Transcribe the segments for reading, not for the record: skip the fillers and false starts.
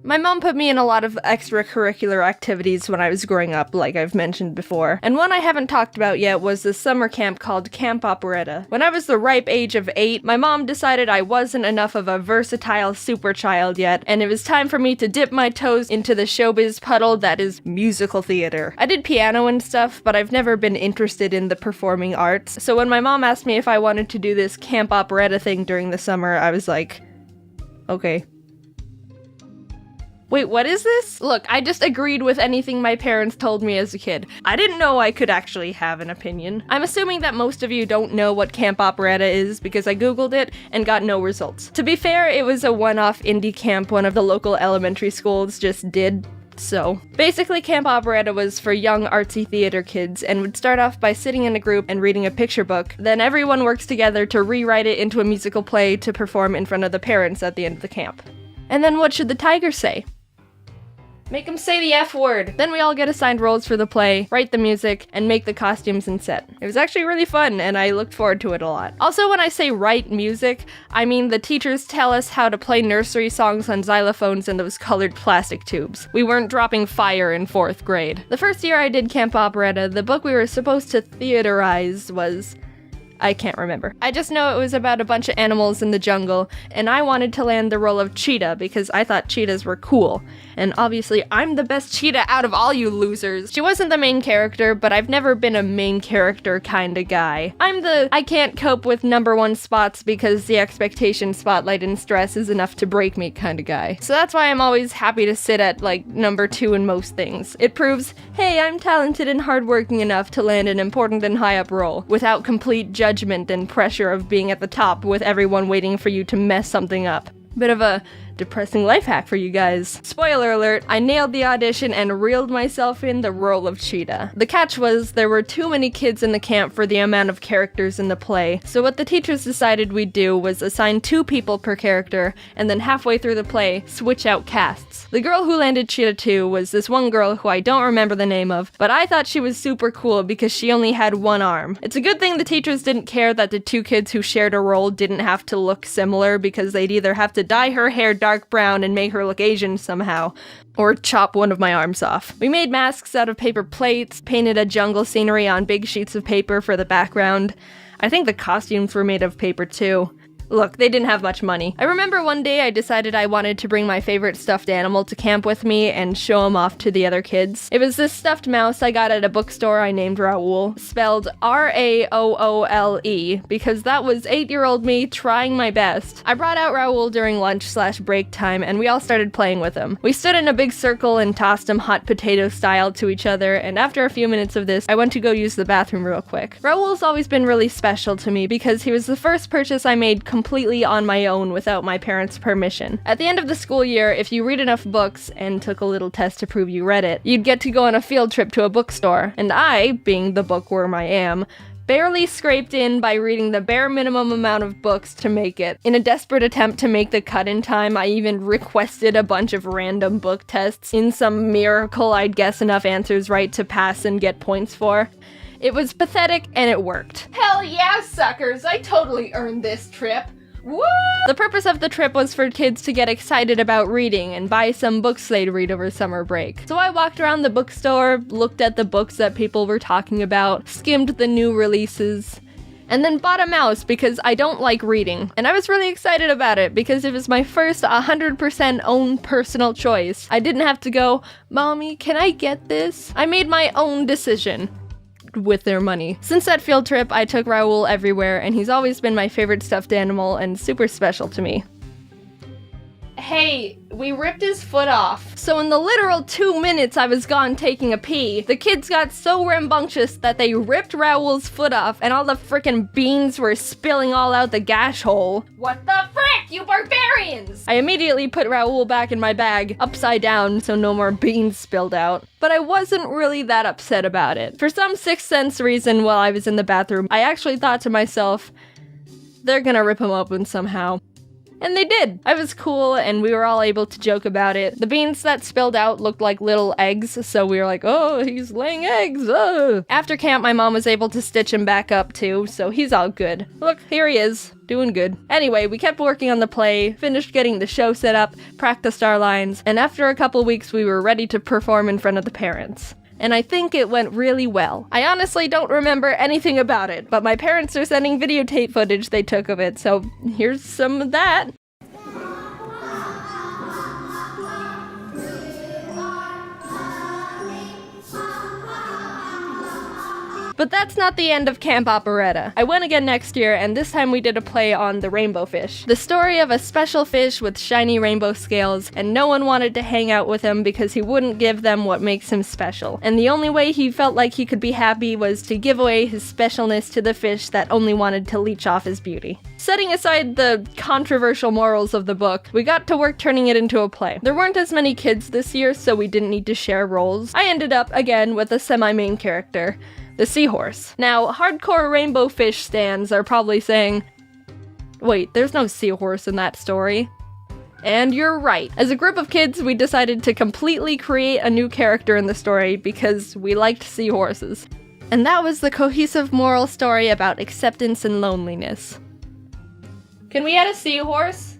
My mom put me in a lot of extracurricular activities when I was growing up, like I've mentioned before, and one I haven't talked about yet was the summer camp called Camp Operetta. When I was the ripe age of 8, my mom decided I wasn't enough of a versatile super child yet, and it was time for me to dip my toes into the showbiz puddle that is musical theater. I did piano and stuff, but I've never been interested in the performing arts, so when my mom asked me if I wanted to do this Camp Operetta thing during the summer, I was like, okay. Wait, what is this? Look, I just agreed with anything my parents told me as a kid. I didn't know I could actually have an opinion. I'm assuming that most of you don't know what Camp Operetta is because I googled it and got no results. To be fair, it was a one-off indie camp one of the local elementary schools just did. So, basically Camp Operetta was for young artsy theater kids and would start off by sitting in a group and reading a picture book. Then everyone works together to rewrite it into a musical play to perform in front of the parents at the end of the camp. And then what should the tiger say? Make him say the F word! Then we all get assigned roles for the play, write the music, and make the costumes and set. It was actually really fun, and I looked forward to it a lot. Also, when I say write music, I mean the teachers tell us how to play nursery songs on xylophones in those colored plastic tubes. We weren't dropping fire in 4th grade. The first year I did Camp Operetta, the book we were supposed to theaterize was... I can't remember. I just know it was about a bunch of animals in the jungle, and I wanted to land the role of cheetah because I thought cheetahs were cool. And obviously, I'm the best cheetah out of all you losers. She wasn't the main character, but I've never been a main character kinda guy. I'm the I can't cope with #1 spots because the expectation, spotlight, and stress is enough to break me kinda guy. So that's why I'm always happy to sit at, like, #2 in most things. It proves, hey, I'm talented and hardworking enough to land an important and high up role, without complete judgment and pressure of being at the top with everyone waiting for you to mess something up. Bit of a depressing life hack for you guys. Spoiler alert, I nailed the audition and reeled myself in the role of cheetah. The catch was there were too many kids in the camp for the amount of characters in the play, so what the teachers decided we'd do was assign 2 people per character, and then halfway through the play, switch out casts. The girl who landed Cheetah 2 was this one girl who I don't remember the name of, but I thought she was super cool because she only had 1 arm. It's a good thing the teachers didn't care that the 2 kids who shared a role didn't have to look similar because they'd either have to dye her hair dark brown and make her look Asian somehow, or chop one of my arms off. We made masks out of paper plates, painted a jungle scenery on big sheets of paper for the background. I think the costumes were made of paper too. Look, they didn't have much money. I remember one day I decided I wanted to bring my favorite stuffed animal to camp with me and show him off to the other kids. It was this stuffed mouse I got at a bookstore I named Raoul, spelled R-A-O-O-L-E, because that was 8-year-old me trying my best. I brought out Raoul during lunch/break time and we all started playing with him. We stood in a big circle and tossed him hot potato style to each other, and after a few minutes of this, I went to go use the bathroom real quick. Raoul's always been really special to me because he was the first purchase I made completely on my own without my parents' permission. At the end of the school year, if you read enough books and took a little test to prove you read it, you'd get to go on a field trip to a bookstore. And I, being the bookworm I am, barely scraped in by reading the bare minimum amount of books to make it. In a desperate attempt to make the cut in time, I even requested a bunch of random book tests. In some miracle, I'd guess enough answers right to pass and get points for. It was pathetic, and it worked. Hell yeah, suckers! I totally earned this trip! Woo! The purpose of the trip was for kids to get excited about reading and buy some books they'd read over summer break. So I walked around the bookstore, looked at the books that people were talking about, skimmed the new releases, and then bought a mouse because I don't like reading. And I was really excited about it because it was my first 100% own personal choice. I didn't have to go, "Mommy, can I get this?" I made my own decision. With their money. Since that field trip, I took Raoul everywhere, and he's always been my favorite stuffed animal and super special to me. Hey, we ripped his foot off. So in the literal 2 minutes I was gone taking a pee, the kids got so rambunctious that they ripped Raoul's foot off and all the frickin' beans were spilling all out the gash hole. What the frick, you barbarians! I immediately put Raoul back in my bag, upside down so no more beans spilled out. But I wasn't really that upset about it. For some sixth sense reason while I was in the bathroom, I actually thought to myself, they're gonna rip him open somehow. And they did. I was cool, and we were all able to joke about it. The beans that spilled out looked like little eggs, so we were like, oh, he's laying eggs, oh. After camp, my mom was able to stitch him back up too, so he's all good. Look, here he is. Doing good. Anyway, we kept working on the play, finished getting the show set up, practiced our lines, and after a couple weeks we were ready to perform in front of the parents. And I think it went really well. I honestly don't remember anything about it, but my parents are sending videotape footage they took of it, so here's some of that. But that's not the end of Camp Operetta. I went again next year, and this time we did a play on the rainbow fish. The story of a special fish with shiny rainbow scales, and no one wanted to hang out with him because he wouldn't give them what makes him special. And the only way he felt like he could be happy was to give away his specialness to the fish that only wanted to leech off his beauty. Setting aside the controversial morals of the book, we got to work turning it into a play. There weren't as many kids this year, so we didn't need to share roles. I ended up, again, with a semi-main character. The seahorse. Now, hardcore rainbow fish stans are probably saying, wait, there's no seahorse in that story. And you're right. As a group of kids, we decided to completely create a new character in the story because we liked seahorses. And that was the cohesive moral story about acceptance and loneliness. Can we add a seahorse?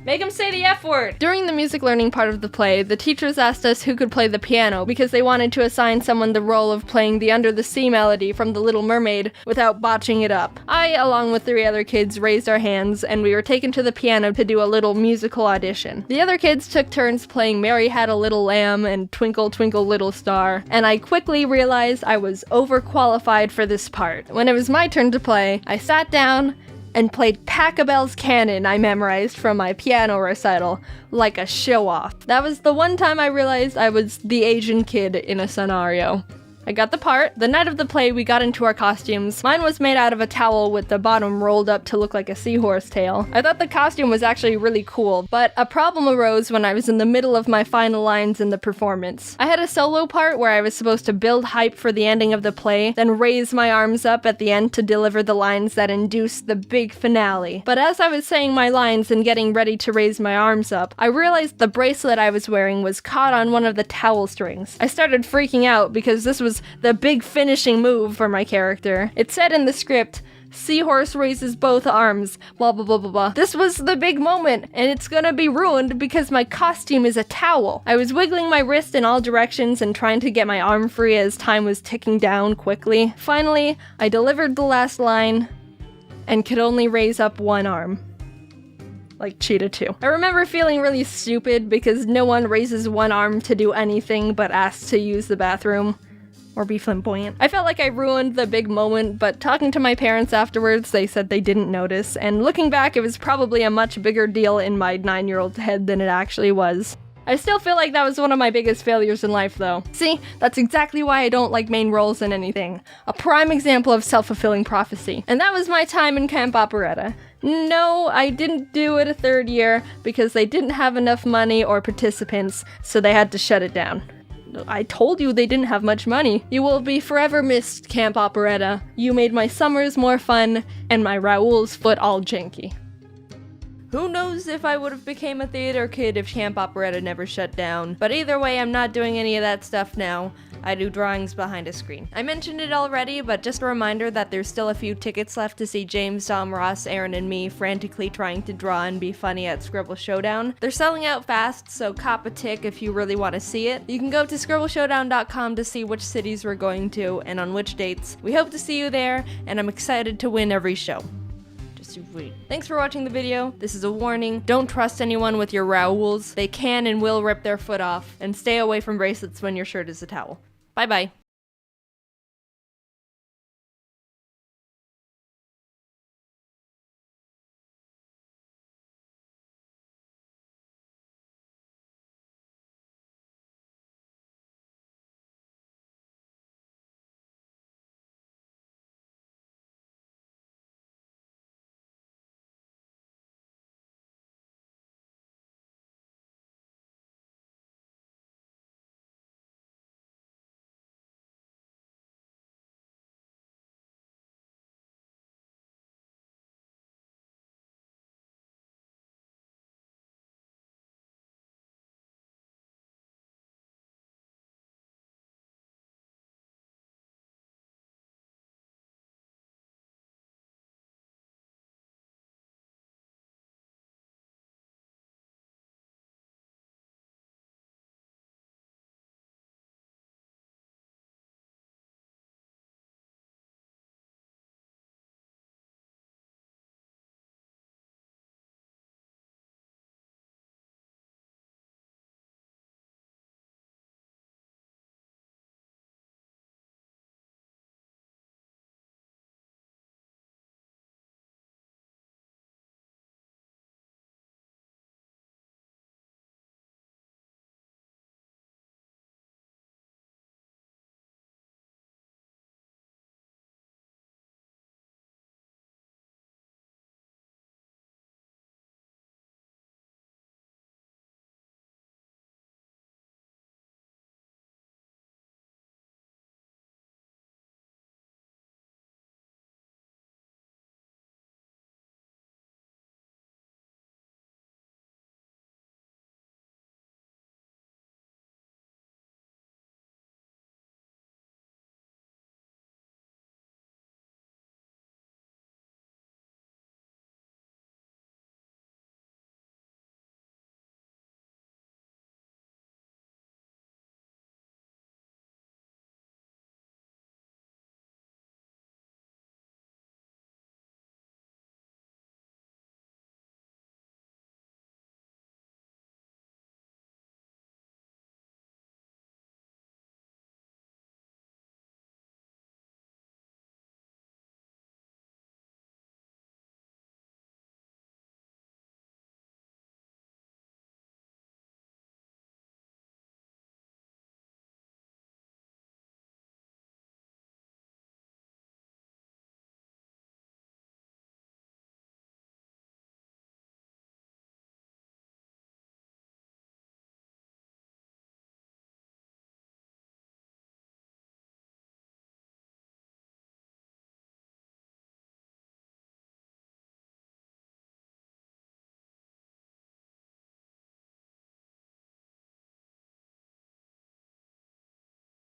Make him say the F word! During the music learning part of the play, the teachers asked us who could play the piano because they wanted to assign someone the role of playing the Under the Sea melody from The Little Mermaid without botching it up. I, along with 3 other kids, raised our hands, and we were taken to the piano to do a little musical audition. The other kids took turns playing Mary Had a Little Lamb and Twinkle Twinkle Little Star, and I quickly realized I was overqualified for this part. When it was my turn to play, I sat down and played Pachelbel's Canon I memorized from my piano recital, like a show-off. That was the one time I realized I was the Asian kid in a scenario. I got the part. The night of the play, we got into our costumes. Mine was made out of a towel with the bottom rolled up to look like a seahorse tail. I thought the costume was actually really cool, but a problem arose when I was in the middle of my final lines in the performance. I had a solo part where I was supposed to build hype for the ending of the play, then raise my arms up at the end to deliver the lines that induced the big finale. But as I was saying my lines and getting ready to raise my arms up, I realized the bracelet I was wearing was caught on one of the towel strings. I started freaking out because this was the big finishing move for my character. It said in the script, seahorse raises both arms, blah blah blah blah blah. This was the big moment, and it's gonna be ruined because my costume is a towel. I was wiggling my wrist in all directions and trying to get my arm free as time was ticking down quickly. Finally, I delivered the last line and could only raise up one arm. Like Cheetah 2. I remember feeling really stupid because no one raises one arm to do anything but asks to use the bathroom. Or be flamboyant. I felt like I ruined the big moment, but talking to my parents afterwards, they said they didn't notice, and looking back, it was probably a much bigger deal in my 9-year-old head than it actually was. I still feel like that was one of my biggest failures in life, though. See, that's exactly why I don't like main roles in anything. A prime example of self-fulfilling prophecy. And that was my time in Camp Operetta. No, I didn't do it a 3rd year because they didn't have enough money or participants, so they had to shut it down. I told you they didn't have much money. You will be forever missed, Camp Operetta. You made my summers more fun, and my Raoul's foot all janky. Who knows if I would have became a theater kid if Camp Operetta never shut down. But either way, I'm not doing any of that stuff now. I do drawings behind a screen. I mentioned it already, but just a reminder that there's still a few tickets left to see James, Tom, Ross, Aaron, and me frantically trying to draw and be funny at Scribble Showdown. They're selling out fast, so cop a tick if you really want to see it. You can go to scribbleshowdown.com to see which cities we're going to and on which dates. We hope to see you there, and I'm excited to win every show. Thanks for watching the video. This is a warning. Don't trust anyone with your Raouls. They can and will rip their foot off. And stay away from bracelets when your shirt is a towel. Bye bye.